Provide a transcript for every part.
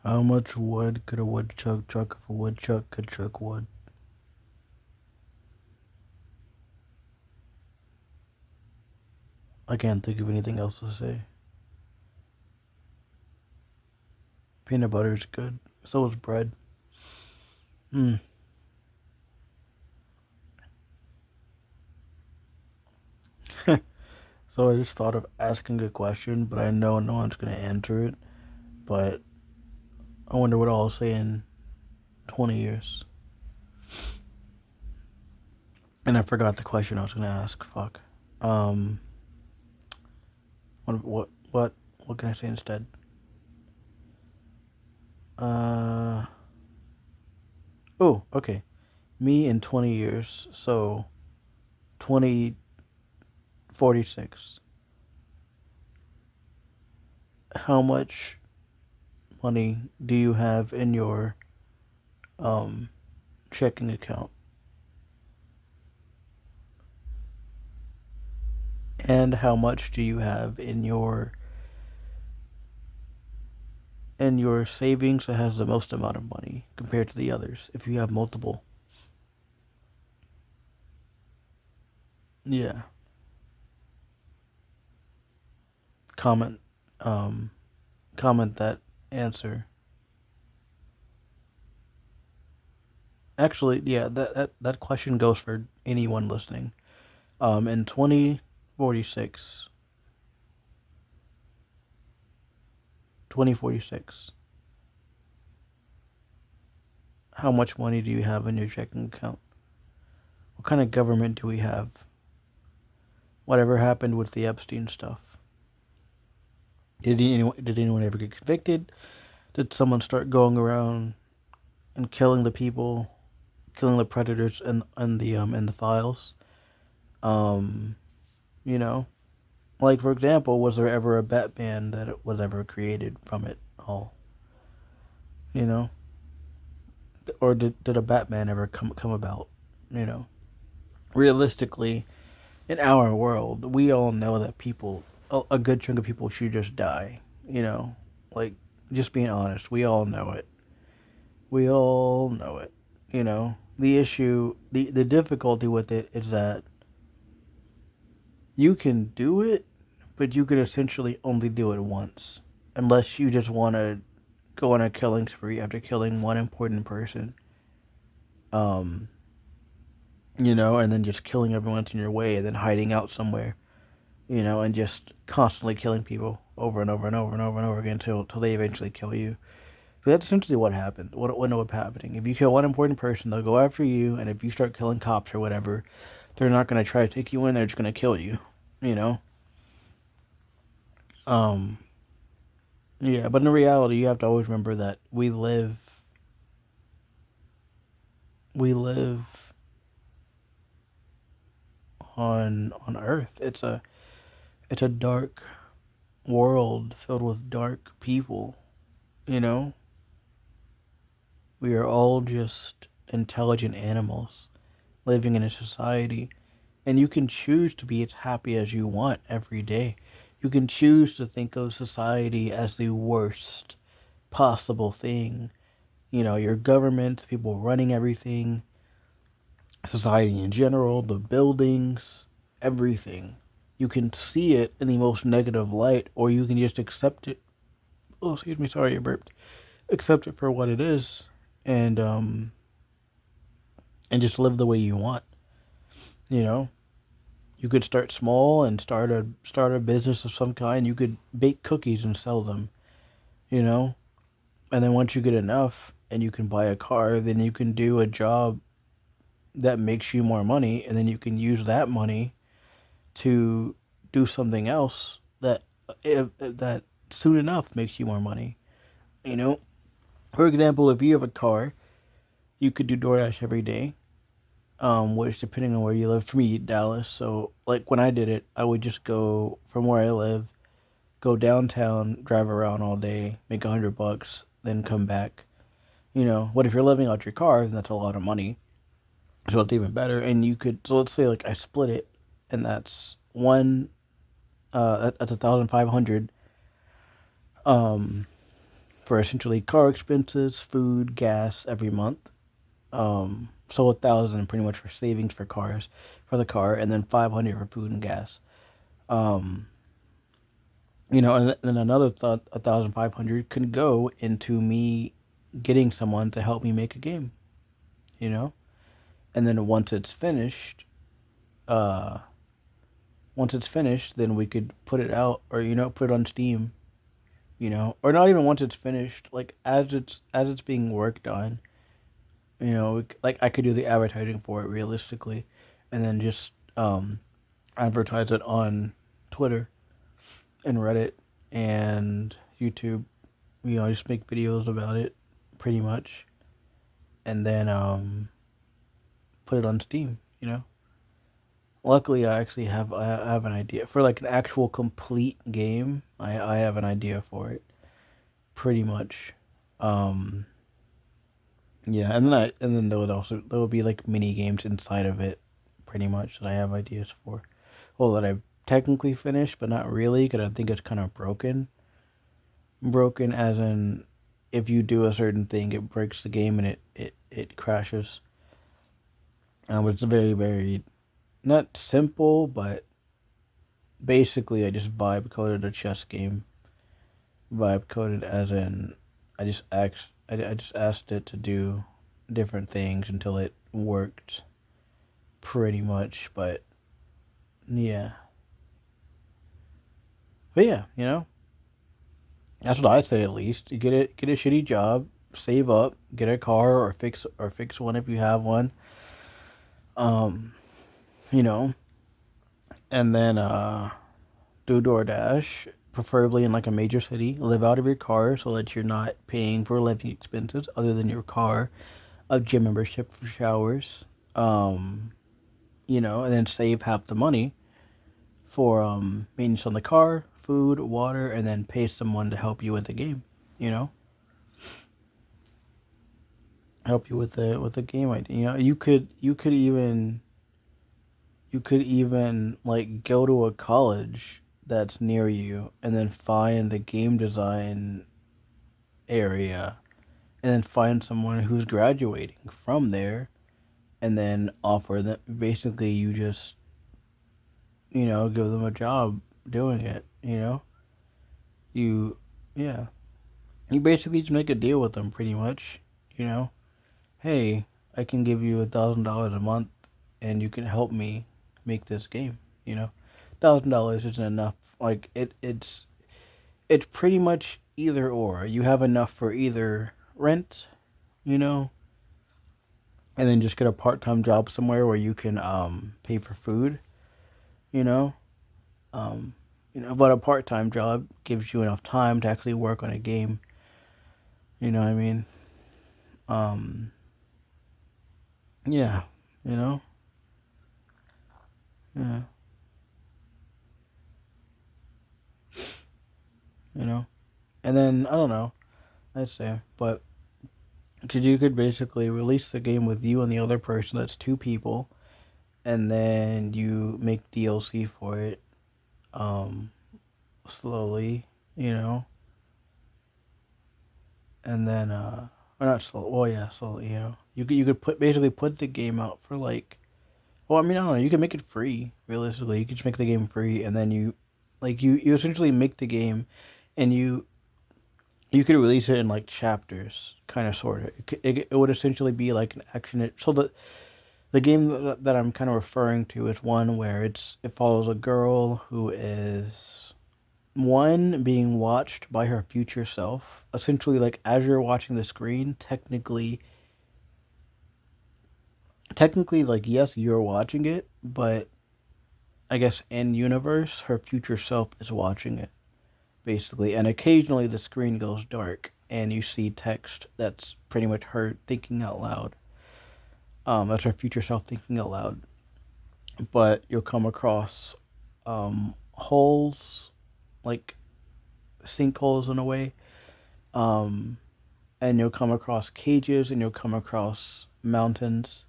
How much wood could a woodchuck chuck if a woodchuck could chuck wood? I can't think of anything else to say. Peanut butter is good. So is bread. Hmm. So I just thought of asking a question, but I know no one's gonna answer it. But I wonder what I'll say in 20 years. And I forgot the question I was gonna ask. Fuck. Um. What can I say instead? Uh. Oh, okay. Me in 20 years. So 2046. How much money do you have in your um checking account? And how much do you have in your savings that has the most amount of money compared to the others if you have multiple? Yeah. Comment um comment that answer. Actually, yeah, that question goes for anyone listening. In 2046, 2046, how much money do you have in your checking account? What kind of government do we have? Whatever happened with the Epstein stuff? Did anyone ever get convicted? Did someone start going around and killing the people, killing the predators and the files? Um, you know, like for example, was there ever a Batman that it was ever created from it all? You know, or did a Batman ever come about? You know, realistically, in our world, we all know that people, a good chunk of people, should just die. You know, like just being honest, we all know it. We all know it. You know, the issue, the difficulty with it is that you can do it, but you can essentially only do it once, unless you just want to go on a killing spree after killing one important person. Um, and then just killing everyone in your way, and then hiding out somewhere, and just constantly killing people over and over and over and over and over again until they eventually kill you. But that's essentially what happened. What ended up happening? If you kill one important person, they'll go after you, and if you start killing cops or whatever, they're not gonna try to take you in. They're just gonna kill you. You know. Um. Yeah, but in reality, you have to always remember that we live on Earth. It's a dark world filled with dark people. You know, we are all just intelligent animals living in a society, and you can choose to be as happy as you want every day. You can choose to think of society as the worst possible thing. Your government, people running everything, society in general, the buildings, everything. You can see it in the most negative light, or you can just accept it. Oh, excuse me, sorry, I burped. Accept it for what it is, and just live the way you want. You know, you could start small and start a business of some kind. You could bake cookies and sell them. You know, and then once you get enough and you can buy a car, then you can do a job that makes you more money, and then you can use that money to do something else that soon enough makes you more money. You know, for example, if you have a car, you could do DoorDash every day. Which depending on where you live, for me, Dallas. So like when I did it, I would just go from where I live, go downtown, drive around all day, make $100, then come back. What if you're living out your car? Then that's a lot of money. So it's even better. And you could, so let's say like I split it, and that's that's 1,500. Um, for essentially car expenses, food, gas every month. So 1,000 pretty much for savings for the car, and then 500 for food and gas. Um, and then another 1,500 can go into me getting someone to help me make a game. You know, and then uh, once it's finished, then we could put it out, or put it on Steam. Or not even once it's finished, like as it's being worked on. Like I could do the advertising for it realistically, and then just advertise it on Twitter and Reddit and YouTube. Just make videos about it, pretty much, and then put it on Steam. Luckily, I have an idea for like an actual complete game. I have an idea for it, pretty much. Um, yeah, and then there will be like mini games inside of it, pretty much, that I have ideas for. Well, that I've technically finished, but not really, because I think it's kind of broken. Broken as in, if you do a certain thing, it breaks the game and it crashes. But it's very, very, not simple, but basically I just vibe coded a chess game. Vibe coded as in, I just asked it to do different things until it worked, pretty much. But yeah, but yeah, that's what I say, at least. You get a shitty job, save up, get a car, or fix one if you have one. Um, you know, and then do DoorDash, preferably in like a major city. Live out of your car so that you're not paying for living expenses other than your car, a gym membership for showers. Um, and then save half the money for maintenance on the car, food, water, and then pay someone to help you with the game. You know, help you with the game idea. You could even like go to a college that's near you and then find the game design area and then find someone who's graduating from there and then offer them, basically you just give them a job doing it. You Yeah, you basically just make a deal with them, pretty much. you know hey, I can give you $1,000 a month and you can help me make this game. $1,000 isn't enough. Like it's pretty much either or. You have enough for either rent, you know, and then just get a part-time job somewhere where you can pay for food, you know. Um but a part-time job gives you enough time to actually work on a game, you know what I mean? Um yeah, you know. Yeah, you know. And then I don't know, I'd say, but because you could basically release the game with you and the other person, that's two people, and then you make DLC for it, um, slowly, you know, and then or not slow. Well, yeah, slowly. You could put the game out for like, well, I mean, I don't know. You can make it free. Realistically, you could just make the game free, and then you essentially make the game, and you could release it in like chapters, kind of, sort of. It would essentially be like an action. So the game that I'm kind of referring to is one where it follows a girl who is one being watched by her future self. Essentially, like as you're watching the screen, technically, like yes, you're watching it, but I guess in universe, her future self is watching it, basically. And occasionally the screen goes dark and you see text that's pretty much her thinking out loud. That's her future self thinking out loud. But you'll come across holes, like sinkholes in a way, um, and you'll come across cages and you'll come across mountains.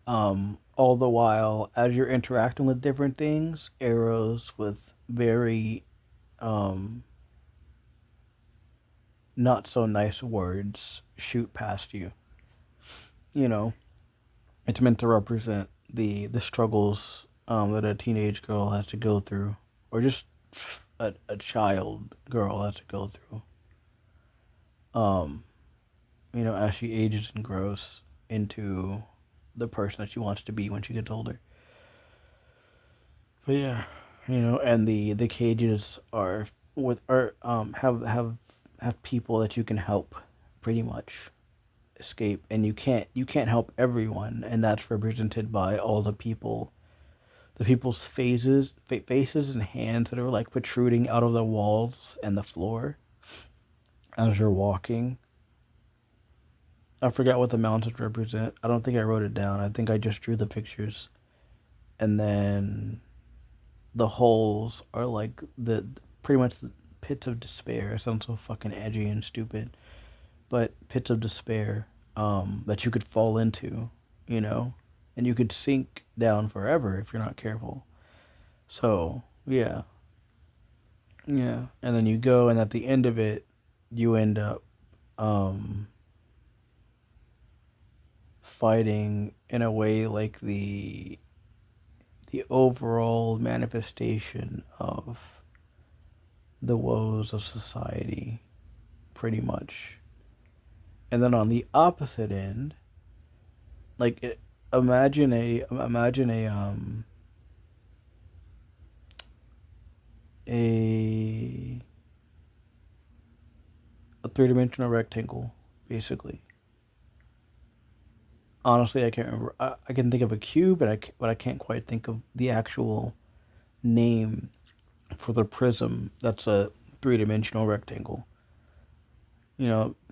All the while, as you're interacting with different things, arrows with very um, not so nice words shoot past you. You know, it's meant to represent the struggles that a teenage girl has to go through, or just a child girl has to go through. Um, as she ages and grows into the person that she wants to be when she gets older. But yeah, and the cages are with are have people that you can help, pretty much escape, and you can't help everyone, and that's represented by all the people's faces and hands that are like protruding out of the walls and the floor as you're walking. I forgot what the mountains represent. I don't think I wrote it down. I think I just drew the pictures, and then the holes are like the pretty much the pits of despair. It sounds so fucking edgy and stupid, but pits of despair that you could fall into, you know, and you could sink down forever if you're not careful. So yeah, yeah, and then you go, and at the end of it, you end up um, fighting in a way like the overall manifestation of the woes of society, pretty much. And then on the opposite end, like imagine a three-dimensional rectangle, basically. Honestly, I can't remember. I can think of a cube, but I can't quite think of the actual name for the prism. That's a three-dimensional rectangle.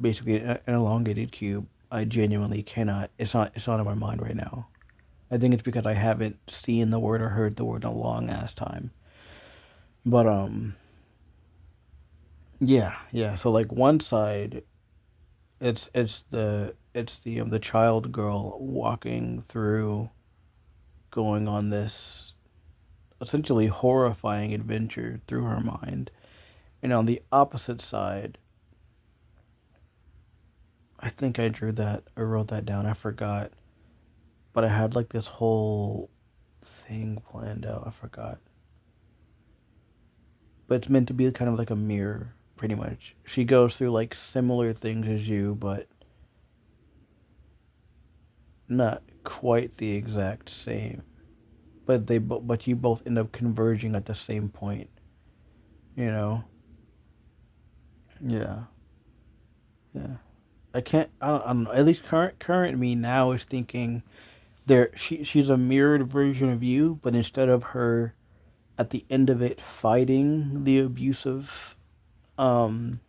Basically an elongated cube. I genuinely cannot. It's not in my mind right now. I think it's because I haven't seen the word or heard the word in a long ass time. But yeah, yeah. So like one side, it's the child girl walking through, going on this essentially horrifying adventure through her mind, and on the opposite side, I think I drew that or wrote that down. I forgot, but I had like this whole thing planned out. I forgot, but it's meant to be kind of like a mirror, pretty much. She goes through like similar things as you, but not quite the exact same. But you both end up converging at the same point. You know? Yeah, yeah. I don't know. At least current me now is thinking she's a mirrored version of you, but instead of her at the end of it fighting um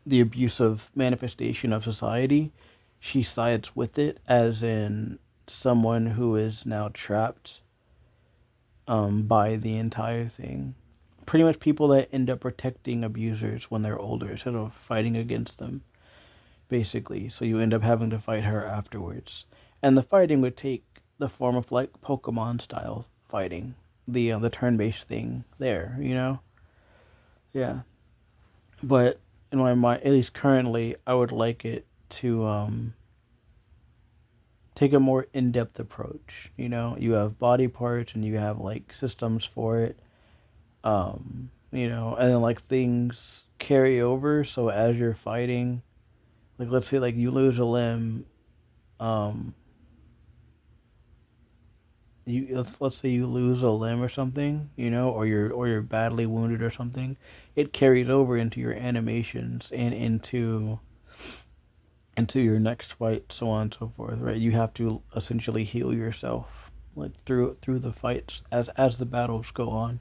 the abusive manifestation of society, she sides with it, as in someone who is now trapped by the entire thing. Pretty much people that end up protecting abusers when they're older instead of fighting against them, basically. So you end up having to fight her afterwards. And the fighting would take the form of like Pokemon style fighting, the turn-based thing there, you know? Yeah. But in my mind, at least currently, I would like it to take a more in-depth approach. You have body parts and you have like systems for it. And then like things carry over. So as you're fighting, like let's say like you lose a limb, um, let's say you lose a limb or something, or you're badly wounded or something. It carries over into your animations and into your next fight, so on and so forth, right? You have to essentially heal yourself, like through the fights as the battles go on,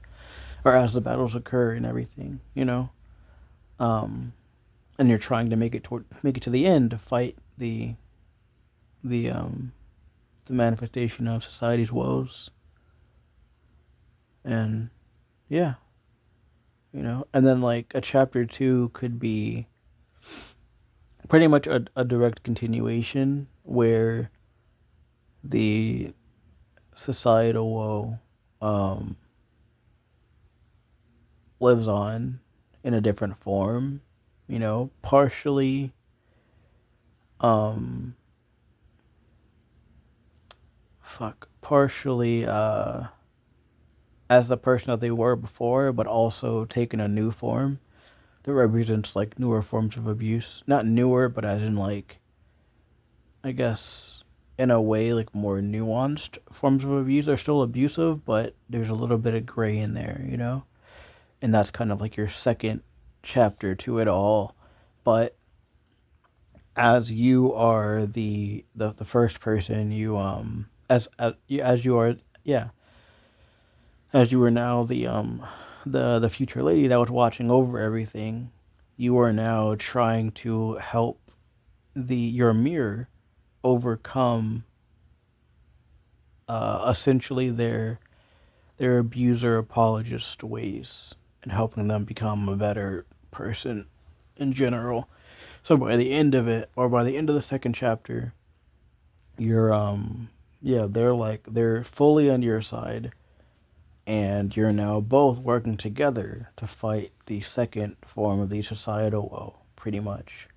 or as the battles occur and everything, um, and you're trying to make it to the end to fight the um the manifestation of society's woes, and yeah, and then like a chapter two could be pretty much a direct continuation where the societal woe um, lives on in a different form, partially um partially as the person that they were before, but also taking a new form that represents like newer forms of abuse. Not newer, but as in like, I guess, in a way, like more nuanced forms of abuse. They're still abusive, but there's a little bit of gray in there. And that's kind of like your second chapter to it all. But as you are the first person, you as you are, yeah, as you are now the future lady that was watching over everything, you are now trying to help the your mirror overcome essentially their abuser apologist ways and helping them become a better person in general. So by the end of it, or by the end of the second chapter, you're yeah, they're fully on your side, and you're now both working together to fight the second form of the societal woe, pretty much.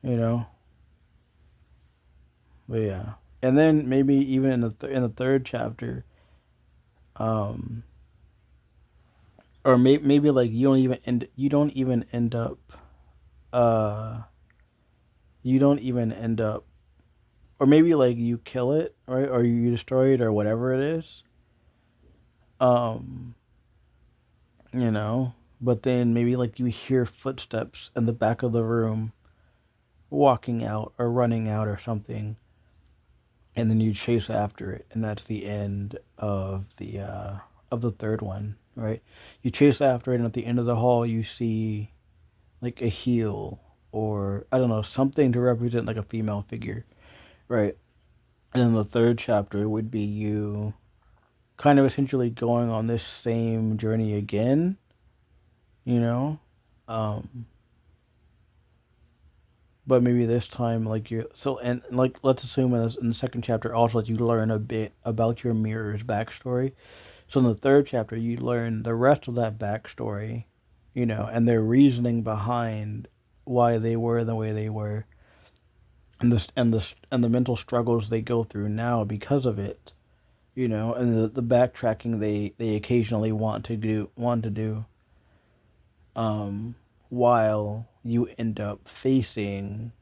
You know, but yeah, and then maybe even in in the third chapter, um, or maybe like you don't even end up uh you don't even end up, or maybe like you kill it, right, or you destroy it or whatever it is, um you know, but then maybe like you hear footsteps in the back of the room walking out or running out or something, and then you chase after it, and that's the end of the third one, right? You chase after it, and at the end of the hall you see like a heel, or I don't know, something to represent like a female figure, right? And then the third chapter would be you kind of essentially going on this same journey again, you know? Um, but maybe this time, like you, so, and like, let's assume in the second chapter also that you learn a bit about your mirror's backstory. So in the third chapter, you learn the rest of that backstory, and their reasoning behind why they were the way they were, and the mental struggles they go through now because of it, and the backtracking they occasionally want to do, um, while you end up facing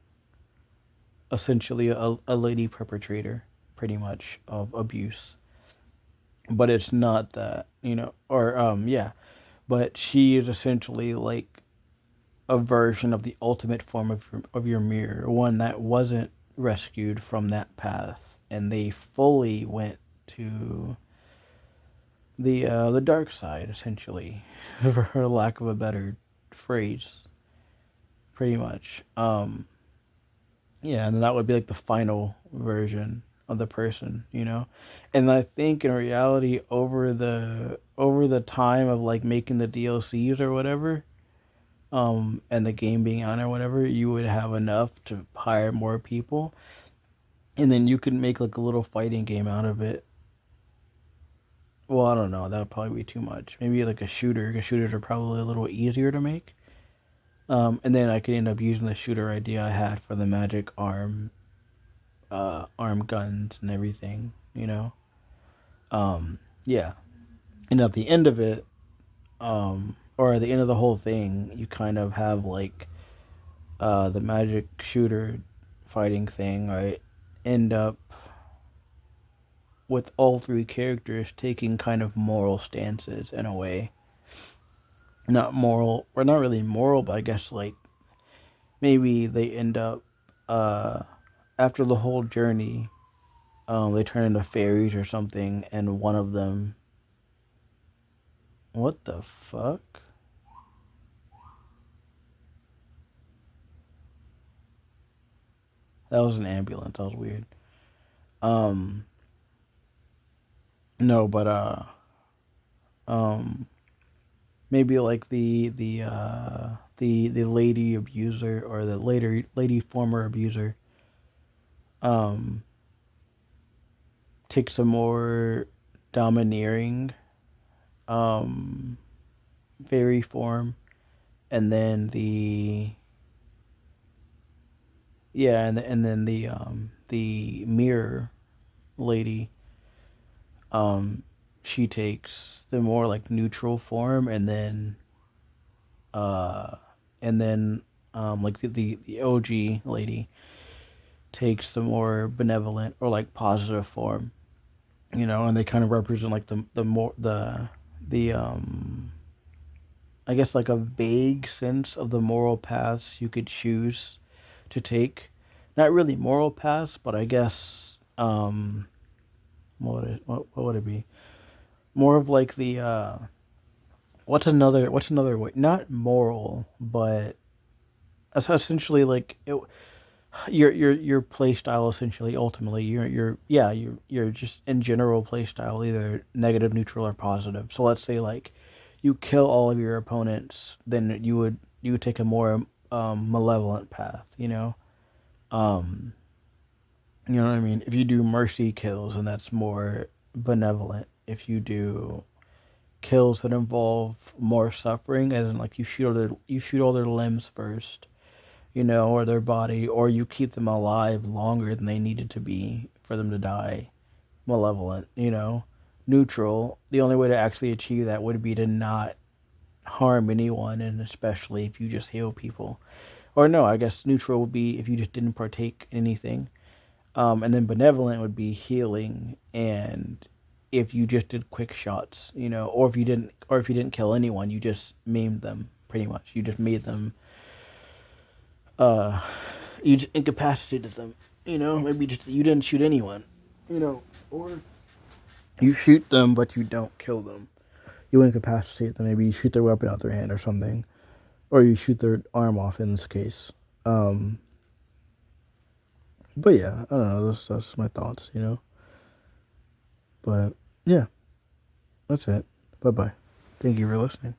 essentially a lady perpetrator, pretty much, of abuse. But it's not that, or yeah, but she is essentially like a version of the ultimate form of your mirror, one that wasn't rescued from that path, and they fully went to the dark side, essentially, for lack of a better phrase, pretty much. Yeah, and that would be like the final version of the person, And I think in reality, over the time of like making the DLCs or whatever, and the game being on or whatever, you would have enough to hire more people, and then you could make like a little fighting game out of it. Well, I don't know. That would probably be too much. Maybe like a shooter, because shooters are probably a little easier to make. And then I could end up using the shooter idea I had for the magic arm guns and everything. Yeah. And at the end of it, or at the end of the whole thing, you kind of have like the magic shooter fighting thing, right? End up with all three characters taking kind of moral stances in a way. Not moral, or not really moral, but I guess like maybe they end up uh after the whole journey, they turn into fairies or something, and one of them, what the fuck? That was an ambulance. That was weird. Um, no, but um, maybe like the lady abuser, or the later lady former abuser, um takes a more domineering um fairy form, and then the yeah, and then the mirror lady, um she takes the more like neutral form, uh and then like the OG lady takes the more benevolent or like positive form, and they kind of represent like the more the I guess like a vague sense of the moral paths you could choose to take. Not really moral paths, but I guess what would it be? More of like the what's another way? Not moral, but essentially like your play style essentially ultimately your yeah you're just in general play style either negative, neutral, or positive. So let's say like you kill all of your opponents, then you would take a more malevolent path, um you know what I mean. If you do mercy kills, and that's more benevolent. If you do kills that involve more suffering, as in like you shoot all their limbs first, or their body, or you keep them alive longer than they needed to be for them to die. Malevolent, neutral. The only way to actually achieve that would be to not harm anyone, and especially if you just heal people. Or no, I guess neutral would be if you just didn't partake in anything. And then benevolent would be healing, and if you just did quick shots, or if you didn't kill anyone, you just maimed them. Pretty much, you just made them uh you just incapacitated them. Maybe just you didn't shoot anyone. Or you shoot them but you don't kill them. You incapacitate them. Maybe you shoot their weapon out their hand or something, or you shoot their arm off in this case. But yeah, I don't know. That's my thoughts. But yeah, that's it. Bye bye. Thank you for listening.